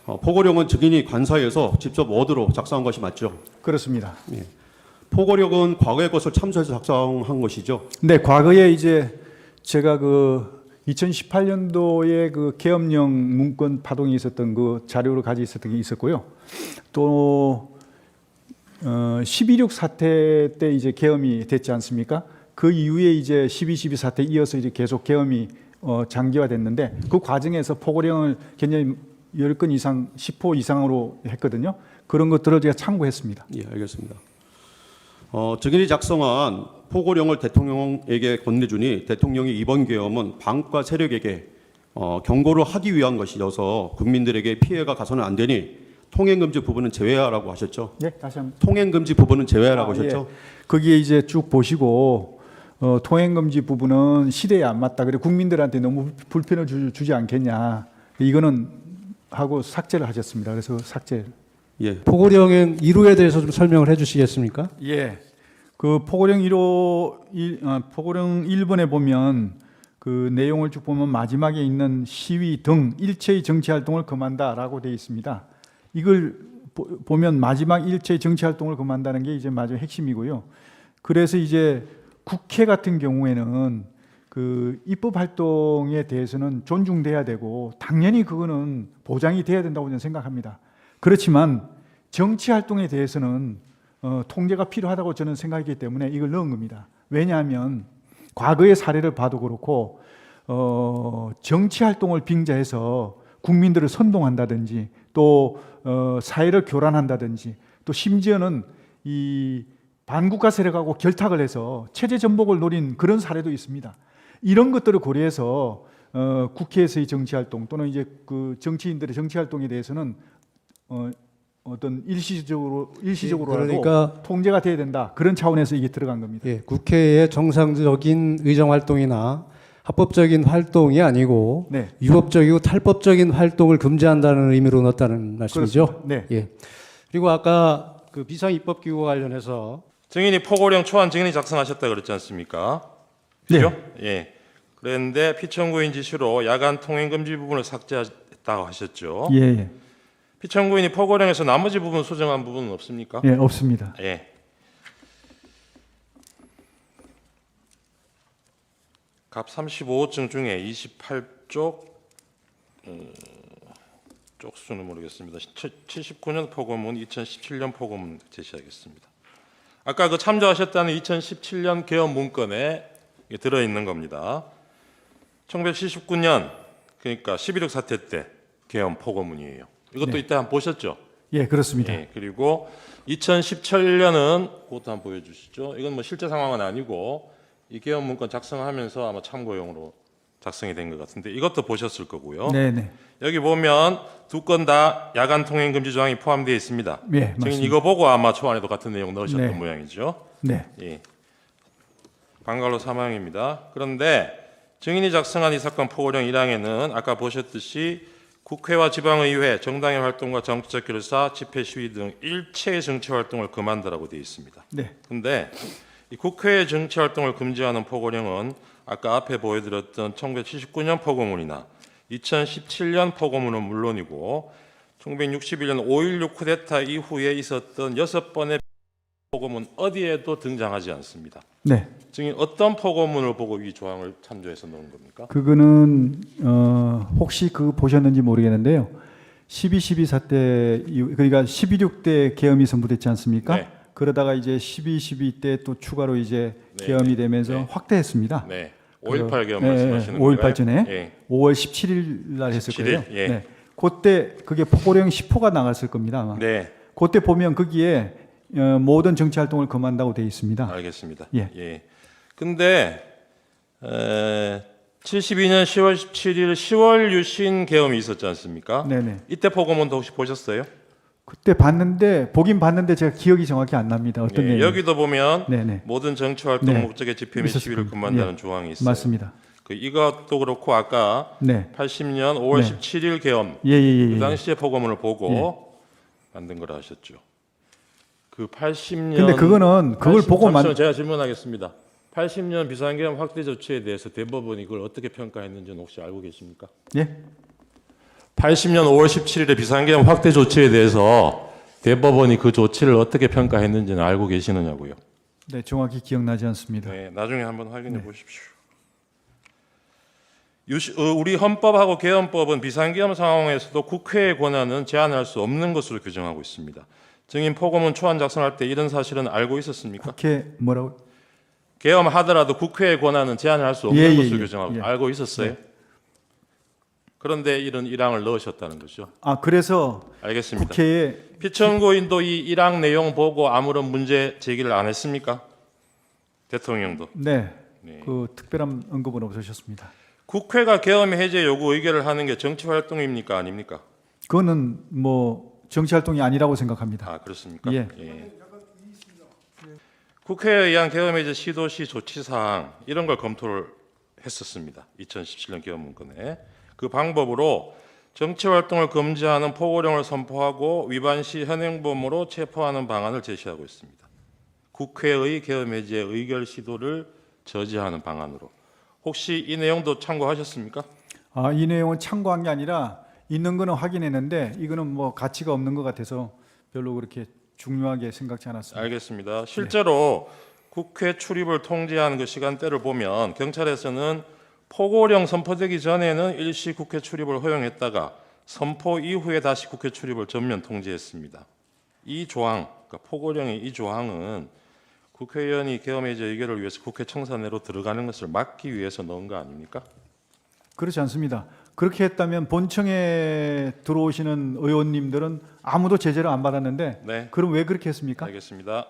포고령은 증인이 관사에서 직접 워드로 작성한 것이 맞죠? 그렇습니다. 예. 포고령은 과거의 것을 참조해서 작성한 것이죠? 네, 과거에 이제 제가 그 2018년도에 그 계엄령 문건 파동이 있었던 그 자료를 가지고 있었던 게 있었고요. 또 12.6 사태 때 이제 계엄이 됐지 않습니까? 그 이후에 이제 12.12 사태 이어서 이제 계속 계엄이 장기화됐는데 그 과정에서 포고령을 굉장히 10건 이상, 10호 이상으로 했거든요. 그런 것들을 제가 참고했습니다. 예, 알겠습니다. 증인이 작성한 포고령을 대통령에게 건네주니 대통령이 이번 계엄은 반국가 세력에게 경고를 하기 위한 것이어서 국민들에게 피해가 가서는 안 되니 통행금지 부분은 제외하라고 하셨죠? 예, 다시 한번. 통행금지 부분은 제외하라고 하셨죠? 예. 거기에 이제 쭉 보시고 통행금지 부분은 시대에 안 맞다. 그래 국민들한테 너무 불편을 주지 않겠냐. 이거는 하고 삭제를 하셨습니다. 그래서 삭제. 예. 포고령의 1호에 대해서 좀 설명을 해주시겠습니까? 예. 그 포고령 1호, 포고령 1번에 보면 그 내용을 쭉 보면 마지막에 있는 시위 등 일체의 정치 활동을 금한다라고 되어 있습니다. 이걸 보면 마지막 일체의 정치 활동을 금한다는 게 이제 마지막 핵심이고요. 그래서 이제 국회 같은 경우에는 그 입법 활동에 대해서는 존중돼야 되고 당연히 그거는 보장이 돼야 된다고 저는 생각합니다. 그렇지만 정치 활동에 대해서는 통제가 필요하다고 저는 생각하기 때문에 이걸 넣은 겁니다. 왜냐하면 과거의 사례를 봐도 그렇고 정치 활동을 빙자해서 국민들을 선동한다든지 또 사회를 교란한다든지 또 심지어는 이 반국가 세력하고 결탁을 해서 체제 전복을 노린 그런 사례도 있습니다. 이런 것들을 고려해서 국회에서의 정치 활동 또는 이제 그 정치인들의 정치 활동에 대해서는 어떤 일시적으로라도 그러니까 통제가 돼야 된다. 그런 차원에서 이게 들어간 겁니다. 예, 국회의 정상적인 의정 활동이나 합법적인 활동이 아니고 네. 위법적이고 탈법적인 활동을 금지한다는 의미로 넣었다는 말씀이죠. 네. 예. 그리고 아까 그 비상입법기구 관련해서 증인이 포고령 초안 증인이 작성하셨다 그랬지 않습니까? 네. 그죠? 예. 그런데 피청구인 지시로 야간 통행 금지 부분을 삭제했다고 하셨죠. 예, 예. 피청구인이 포고령에서 나머지 부분 수정한 부분은 없습니까? 예, 없습니다. 예. 갑 35호증 중에 28쪽 쪽수는 모르겠습니다. 79년 포고문, 2017년 포고문 제시하겠습니다. 아까 그 참조하셨다는 2017년 계엄 문건에 들어 있는 겁니다. 1979년 그러니까 11.6 사태 때 계엄 포고문이에요. 이것도 네. 이때 한번 보셨죠? 예, 그렇습니다. 예, 그리고 2017년은 그것도 한번 보여주시죠. 이건 뭐 실제 상황은 아니고 이 계엄 문건 작성하면서 아마 참고용으로 작성이 된 것 같은데 이것도 보셨을 거고요. 네, 네. 여기 보면 두 건 다 야간 통행 금지 조항이 포함되어 있습니다. 예, 증인 맞습니다. 이거 보고 아마 초안에도 같은 내용 넣으셨던 네. 모양이죠. 네. 예. 방갈로 사망입니다. 그런데 증인이 작성한 이 사건 포고령 1항에는 아까 보셨듯이 국회와 지방의회, 정당의 활동과 정치적 결사, 집회 시위 등 일체의 정치 활동을 금한다라고 되어 있습니다. 네. 그런데 이 국회의 정치 활동을 금지하는 포고령은 아까 앞에 보여드렸던 1979년 포고문이나 2017년 포고문은 물론이고 1961년 5.16 쿠데타 이후에 있었던 6번의 포고문 어디에도 등장하지 않습니다. 네. 증인 어떤 포고문을 보고 이 조항을 참조해서 넣은 겁니까? 그거는 혹시 그 보셨는지 모르겠는데요. 12.12 사태 이후, 그러니까 12.6 때 계엄이 선포됐지 않습니까? 네. 그러다가 이제 12.12 때 또 추가로 이제 네. 계엄이 되면서 네. 확대했습니다. 네. 5.18 계엄 네, 말씀하시는 5.18 거예요? 전에 예. 5월 17일 날 했을 17일? 거예요. 예. 네. 그때 그게 포고령 10호가 나갔을 겁니다. 아마. 네. 그때 보면 거기에 모든 정치 활동을 금한다고 되어 있습니다. 알겠습니다. 예. 예. 근데 72년 10월 17일 10월 유신 계엄이 있었지 않습니까? 네네. 이때 포고문도 혹시 보셨어요? 그때 보긴 봤는데 제가 기억이 정확히 안 납니다. 어떤 예, 내용? 여기도 보면 네네. 모든 정치 활동 네. 목적의 집회 및 있었을 시위를 겁니다. 금한다는 예. 조항이 있어요. 맞습니다. 그 이것도 그렇고 아까 네. 80년 5월 네. 17일 계엄 예. 그 당시에 포고문을 보고 만든 거라 하셨죠. 그 80년 근데 그거는 그걸 보고 잠시만 제가 질문하겠습니다. 80년 비상계엄 확대 조치에 대해서 대법원이 그걸 어떻게 평가했는지는 혹시 알고 계십니까? 예? 80년 5월 17일에 비상계엄 확대 조치에 대해서 대법원이 그 조치를 어떻게 평가했는지는 알고 계시느냐고요. 네, 정확히 기억나지 않습니다. 네, 나중에 한번 확인해 보십시오. 우리 헌법하고 계엄법은 비상계엄 상황에서도 국회의 권한은 제한할 수 없는 것으로 규정하고 있습니다. 증인 포고문 초안 작성할 때 이런 사실은 알고 있었습니까? 국회 뭐라고? 계엄하더라도 국회의 권한은 제한할 수 없는 예, 예, 것으로 예. 규정하고 예. 알고 있었어요? 그런데 이런 일항을 넣으셨다는 거죠. 아, 그래서 알겠습니다. 국회에 피청구인도 이 일항 내용 보고 아무런 문제 제기를 안 했습니까? 대통령도. 네, 네. 그 특별한 언급은 없으셨습니다. 국회가 계엄 해제 요구 의결을 하는 게 정치 활동입니까? 아닙니까? 그거는 뭐 정치 활동이 아니라고 생각합니다. 아, 그렇습니까? 예. 국회에 의한 계엄 해제 시도시 조치 사항 이런 걸 검토를 했었습니다. 2017년 계엄 문건에 그 방법으로 정치 활동을 금지하는 포고령을 선포하고 위반 시 현행범으로 체포하는 방안을 제시하고 있습니다. 국회의 계엄 해제 의결 시도를 저지하는 방안으로. 혹시 이 내용도 참고하셨습니까? 아, 이 내용은 참고한 게 아니라 있는 거는 확인했는데 이거는 뭐 가치가 없는 것 같아서 별로 그렇게 중요하게 생각지 않았습니다. 알겠습니다. 실제로 국회 출입을 통제하는 그 시간대를 보면 경찰에서는 포고령 선포되기 전에는 일시 국회 출입을 허용했다가 선포 이후에 다시 국회 출입을 전면 통제했습니다. 이 조항, 그러니까 포고령의 이 조항은 국회의원이 계엄 해제 의결을 위해서 국회 청사내로 들어가는 것을 막기 위해서 넣은 거 아닙니까? 그렇지 않습니다. 그렇게 했다면 본청에 들어오시는 의원님들은 아무도 제재를 안 받았는데 네, 그럼 왜 그렇게 했습니까? 알겠습니다.